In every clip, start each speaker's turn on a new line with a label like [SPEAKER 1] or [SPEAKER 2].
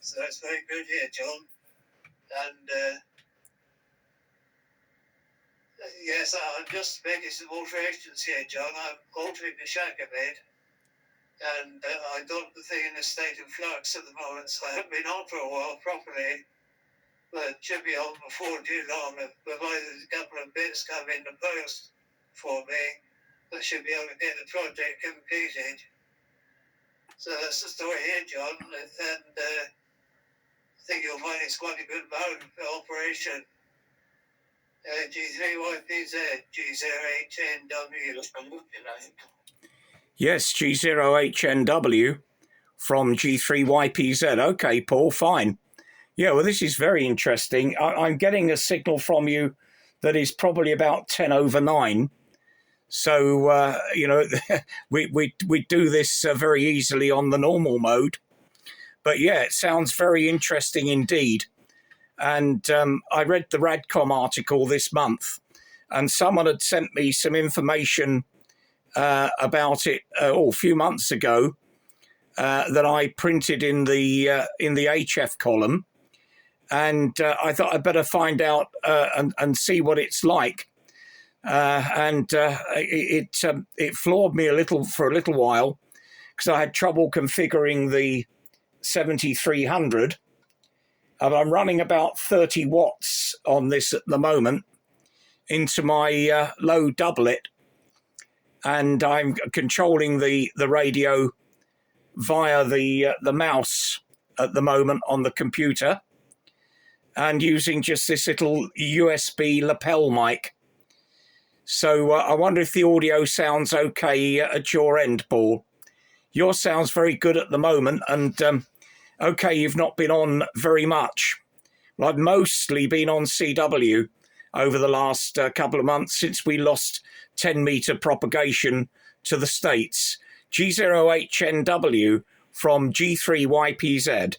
[SPEAKER 1] So that's very good here, John. And yes, I'm just making some alterations here, John. I'm altering the shack a bit. And I got the thing in a state of flux at the moment, so I haven't been on for a while properly. But should be on before too long, provided a couple of bits come in the post for me. I should be able to get the project completed. So that's the story here, John. And I think you'll find it's quite a good mode for operation. G3YPZ, G0HNW.
[SPEAKER 2] Yes, G0HNW from G3YPZ. Okay, Paul, fine. Yeah, well, this is very interesting. I'm getting a signal from you that is probably about 10 over 9. So, you know, we do this very easily on the normal mode. But yeah, it sounds very interesting indeed. And I read the Radcom article this month, and someone had sent me some information about it a few months ago that I printed in the HF column. And I thought I'd better find out and see what it's like. It floored me a little for a little while because I had trouble configuring the 7300. I'm running about 30 watts on this at the moment into my low doublet, and I'm controlling the radio via the mouse at the moment on the computer, and using just this little USB lapel mic. So I wonder if the audio sounds okay at your end, Paul. Yours sounds very good at the moment, and okay, you've not been on very much. Well, I've mostly been on CW over the last couple of months since we lost 10-meter propagation to the States. G0HNW from G3YPZ.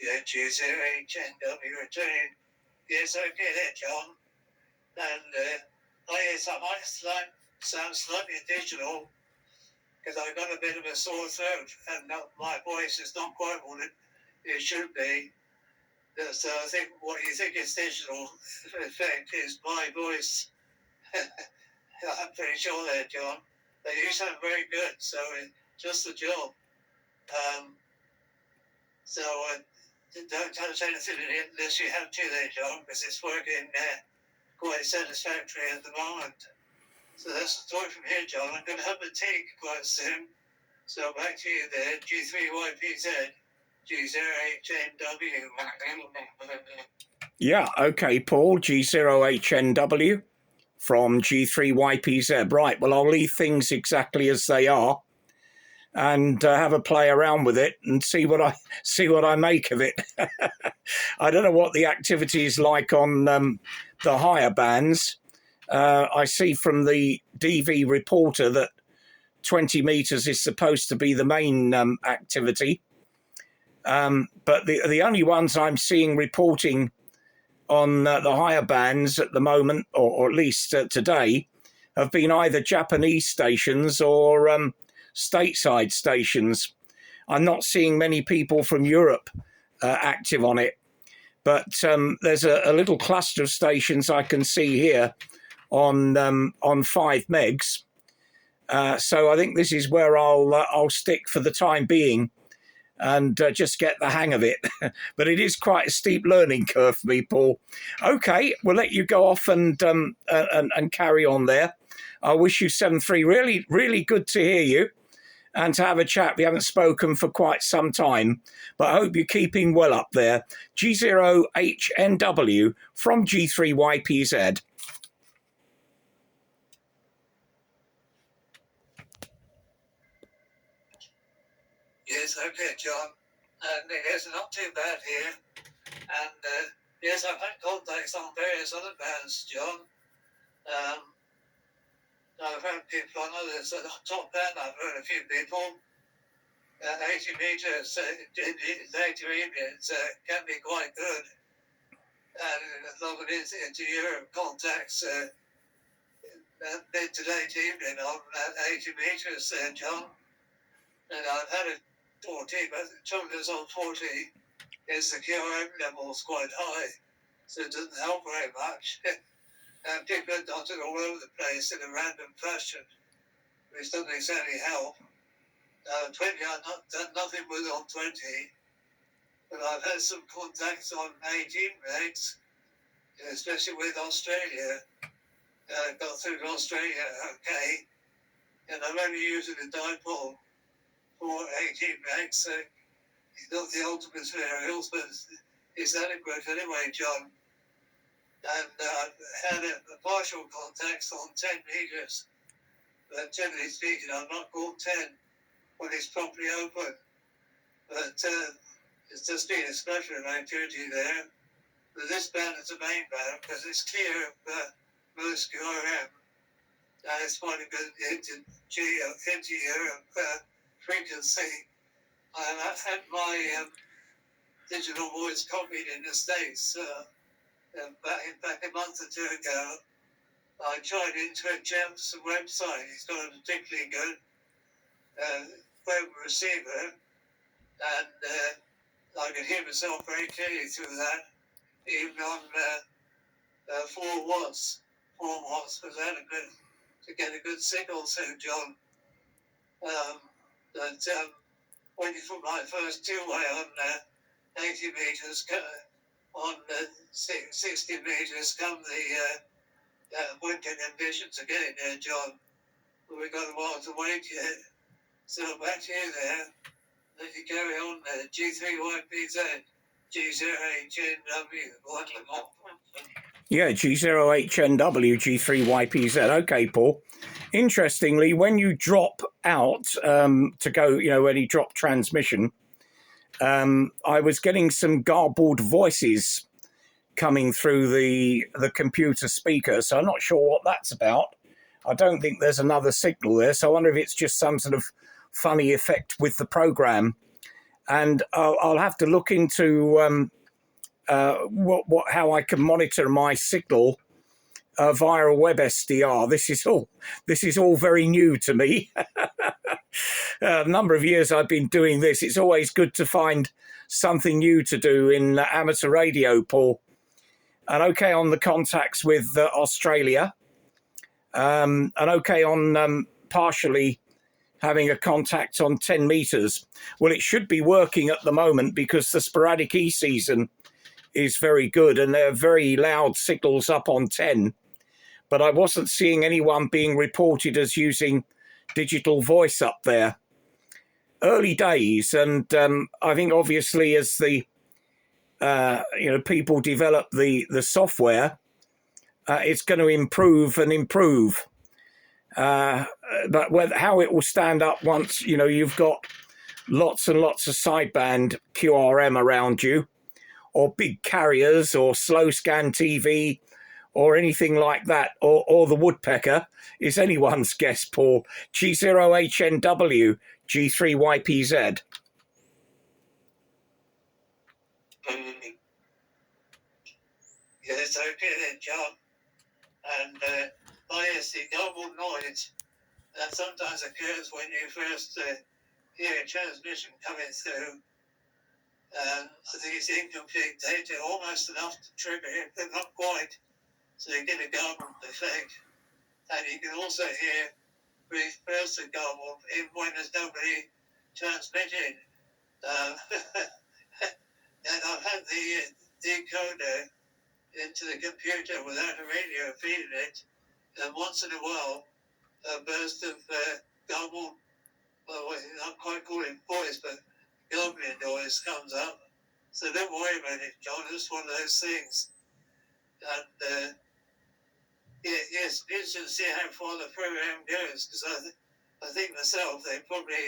[SPEAKER 1] Yeah, G0HNW returning. Yes, okay there, John. And yes, I might sound slightly additional because I've got a bit of a sore throat and my voice is not quite what it should be. So I think what you think is digital effect is my voice. I'm pretty sure there, John. But you sound very good, so just the job. So don't tell us anything unless you have to there, John, because it's working quite satisfactory at the moment. So that's the story from here, John. I'm going to have a tea quite soon. So back to you there, G3YPZ, G0HNW.
[SPEAKER 2] Yeah, okay, Paul, G0HNW from G3YPZ. Right, well, I'll leave things exactly as they are and have a play around with it and see what I make of it. I don't know what the activity is like on the higher bands. I see from the DV reporter that 20 meters is supposed to be the main activity. But the only ones I'm seeing reporting on the higher bands at the moment, or at least today, have been either Japanese stations or stateside stations. I'm not seeing many people from Europe active on it, but there's a little cluster of stations I can see here on 5 megs. So I think this is where I'll stick for the time being and just get the hang of it. But it is quite a steep learning curve for me, Paul. Okay, we'll let you go off and carry on there. I wish you 7-3. Really, really good to hear you and to have a chat. We haven't spoken for quite some time, but I hope you're keeping well up there. G0HNW from G3YPZ.
[SPEAKER 1] Yes, okay, John. And yes, not too bad here. And yes, I've had contacts on various other bands, John. I've heard people on others. At the top band, I've heard a few people. 80 meters, 80 meters can be quite good. And a lot of it into Europe contacts. mid to late evening on 80 metres there, John. And I've had it 40, but the trouble is on 40 is the QRM level's quite high, so it doesn't help very much. And people are dotted all over the place in a random fashion, which doesn't exactly help. 20, I've not done nothing with on 20, but I've had some contacts on 18 megs, especially with Australia. Got through to Australia okay, and I'm only using a dipole for 18 megs, so it's not the ultimate materials, but it's adequate anyway, John. And I've had a partial contacts on 10 metres, but generally speaking, I'm not called 10 when it's properly open. But it's just been a splatter of activity there. But this band is a main band because it's clear of most QRM. And it's quite a good integer of frequency. I've had my digital voice copied in the States back a month or two ago. I tried Internet Gems website. It's got a particularly good web receiver, and I could hear myself very clearly through that, even on 4 watts. 4 watts was adequate to get a good signal through, John. But when you put my first two-way on 80 metres, on 60 metres, come the winter conditions are getting there, John. But we've got a while to wait yet. So back to you there. Let you carry on there. G3YPZ, G0HNW.
[SPEAKER 2] Yeah, G0HNW, G3YPZ. Okay, Paul. Interestingly, when you drop out to go, when you drop transmission, I was getting some garbled voices coming through the computer speaker, so I'm not sure what that's about. I don't think there's another signal there, so I wonder if it's just some sort of funny effect with the program. And I'll have to look into how I can monitor my signal via a web SDR. This is all very new to me. A number of years I've been doing this. It's always good to find something new to do in amateur radio, Paul. And okay on the contacts with Australia, and okay on partially having a contact on 10 metres. Well, it should be working at the moment because the sporadic E season is very good and there are very loud signals up on 10. But I wasn't seeing anyone being reported as using digital voice up there. Early days, and I think obviously as the people develop the software, it's going to improve and improve. But how it will stand up once you've got lots and lots of sideband QRM around you, or big carriers, or slow scan TV, or anything like that, or the woodpecker, is anyone's guess, Paul. G0HNW, G3YPZ.
[SPEAKER 1] Yes, okay then, John. And yes, the garbled noise that sometimes occurs when you first hear a transmission coming through. I think it's incomplete data, almost enough to trigger it, but not quite. So you get a garbled effect. And you can also hear brief bursts of garbled even when there's nobody transmitting. And I've had the decoder into the computer without a radio feeding it, and once in a while a burst of garbled, well, not quite call it voice, but garbling noise comes up. So don't worry about it, John. It's one of those things. And yes, it's interesting to see how far the program goes, because I think myself they probably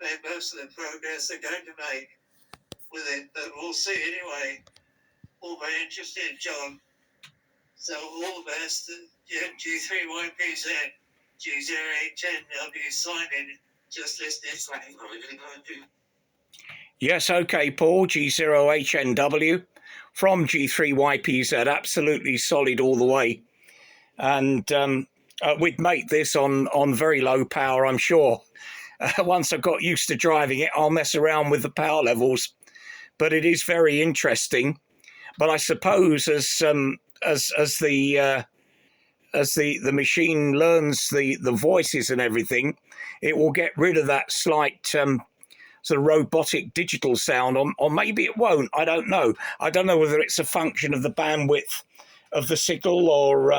[SPEAKER 1] made most of the progress they're going to make with it, but we'll see anyway. All very interesting, John. So all the best. G3YPZ, G0HNW signing. Just listening.
[SPEAKER 2] Yes, okay, Paul. G0HNW from G3YPZ. Absolutely solid all the way. And we'd make this on very low power, I'm sure. Once I got used to driving it, I'll mess around with the power levels. But it is very interesting. But I suppose as the machine learns the voices and everything, it will get rid of that slight sort of robotic digital sound, or maybe it won't. I don't know. I don't know whether it's a function of the bandwidth of the signal or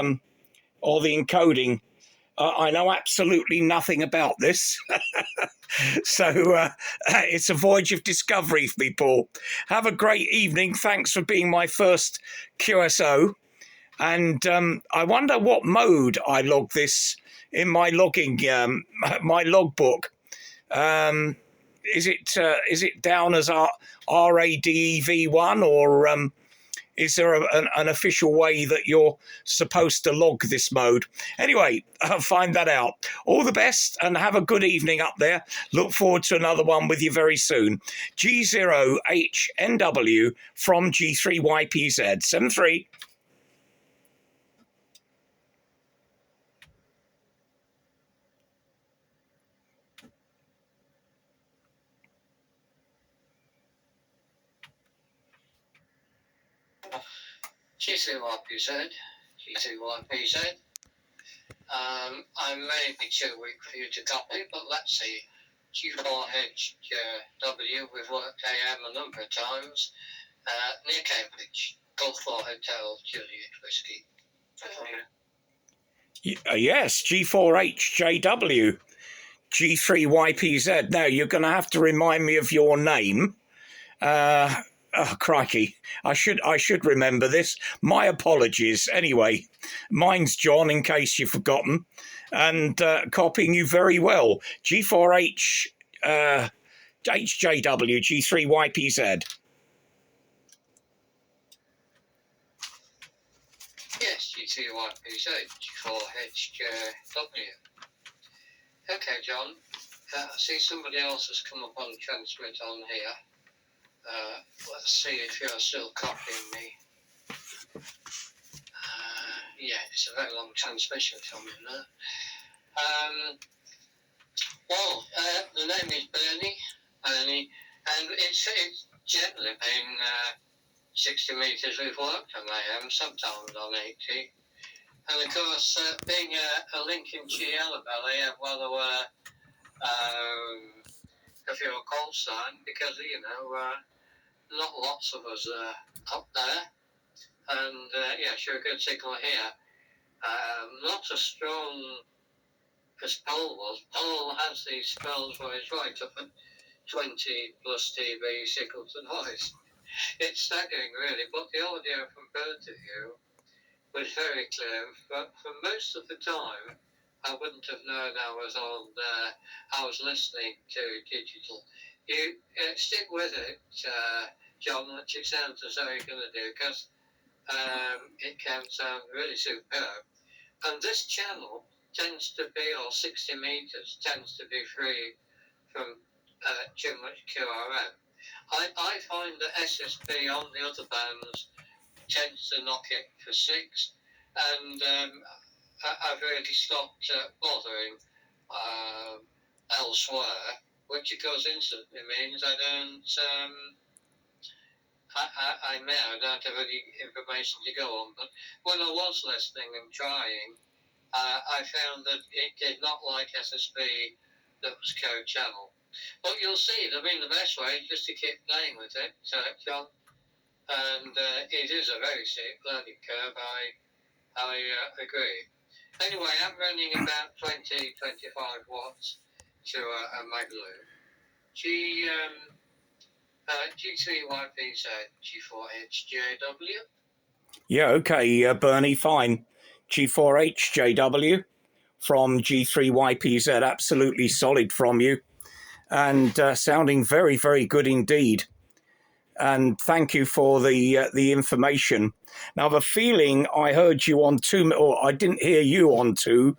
[SPEAKER 2] the encoding. I know absolutely nothing about this. So it's a voyage of discovery for me, Paul. Have a great evening. Thanks for being my first QSO. And I wonder what mode I log this in my logging, my logbook. Is it down as RADEV1, or is there an official way that you're supposed to log this mode? Anyway, I'll find that out. All the best and have a good evening up there. Look forward to another one with you very soon. G0HNW from G3YPZ 73.
[SPEAKER 1] G3YPZ. I may be too weak for you to copy, but let's see. G4HW, we've worked AM a number of times. Near Cambridge, Golf 4 Hotel, Juliet Whiskey.
[SPEAKER 2] Yes, G4HJW, G3YPZ. Now, you're going to have to remind me of your name. Oh, crikey. I should remember this. My apologies. Anyway, mine's John, in case you've forgotten, and copying you very well. G4H, HJW, G3YPZ.
[SPEAKER 1] Yes, G3YPZ, G4HW. Okay, John. I see somebody else has come up on transmit on here. Let's see if you're still copying me. Yeah, it's a very long transmission from in there. The name is Bernie, and it's generally been 60 metres we've worked on AM, sometimes on 80. And of course, being a Lincoln GL Valley, well, there were a few call sign because, not lots of us up there. And, sure, a good signal here. Not as strong as Paul was. Paul has these spells where he's right up at 20 plus dB signal to noise. It's staggering, really, but the audio from bird to view was very clear. But for most of the time, I wouldn't have known I was listening to digital. You stick with it, John, which it sounds as though you're going to do, because it can sound really superb. And this channel tends to be, or 60 meters, tends to be free from too much QRM. I find that SSB on the other bands tends to knock it for 6, and I've really stopped bothering elsewhere, which of course instantly means I don't I don't have any information to go on. But when I was listening and trying, I found that it did not like SSB that was co-channel. But you'll see, I mean, the best way is just to keep playing with it, John. And it is a very steep learning curve, I agree. Anyway, I'm running about 20-25 watts to a Maglev. G3YPZ, G4HJW.
[SPEAKER 2] Yeah, okay, Bernie, fine. G4HJW from G3YPZ, absolutely solid from you, and sounding very, very good indeed. And thank you for the information. Now, I have a feeling I heard you on 2, or I didn't hear you on 2.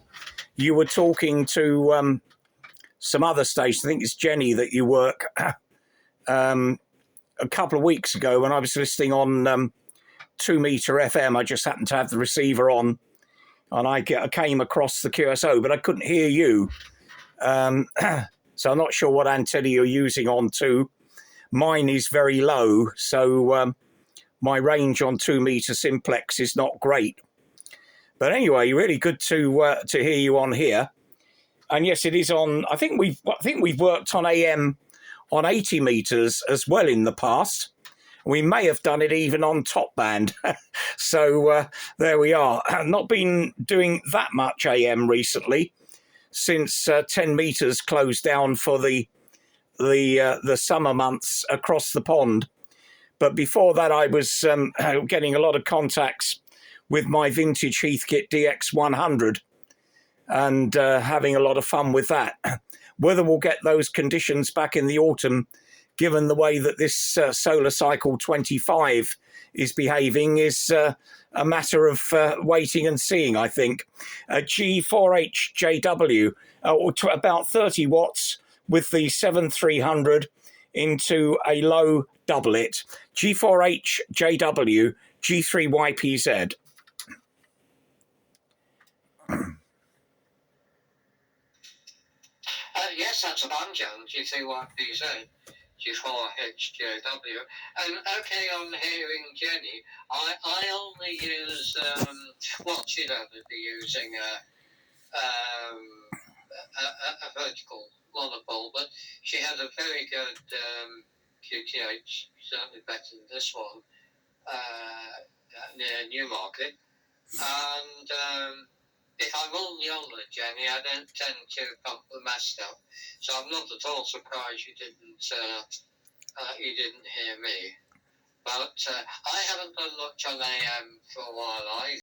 [SPEAKER 2] You were talking to some other station. I think it's Jenny that you work a couple of weeks ago when I was listening on 2 Meter FM. I just happened to have the receiver on. and I came across the QSO, but I couldn't hear you. So I'm not sure what antenna you're using on 2. Mine is very low, so my range on 2 meter simplex is not great. But anyway, really good to hear you on here. And yes, it is on. I think we've worked on AM on 80 meters as well in the past. We may have done it even on top band. So there we are. I've not been doing that much AM recently since 10 meters closed down for the summer months across the pond. But before that, I was getting a lot of contacts with my vintage Heathkit DX100 and having a lot of fun with that. Whether we'll get those conditions back in the autumn, given the way that this solar cycle 25 is behaving, is a matter of waiting and seeing, I think. G4HJW, about 30 watts with the 7300 into a low doublet. G4HJW, G3YPZ.
[SPEAKER 1] Yes, that's a banjo, G3YPZ, G4HJW. And okay, on hearing Jenny, I only use, well, she'd only be using a vertical monopole, but she had a very good QTH, certainly better than this one, near Newmarket. And if I'm only on the Jenny, I don't tend to pump the mast up. So I'm not at all surprised you didn't hear me. But I haven't done much on AM for a while either.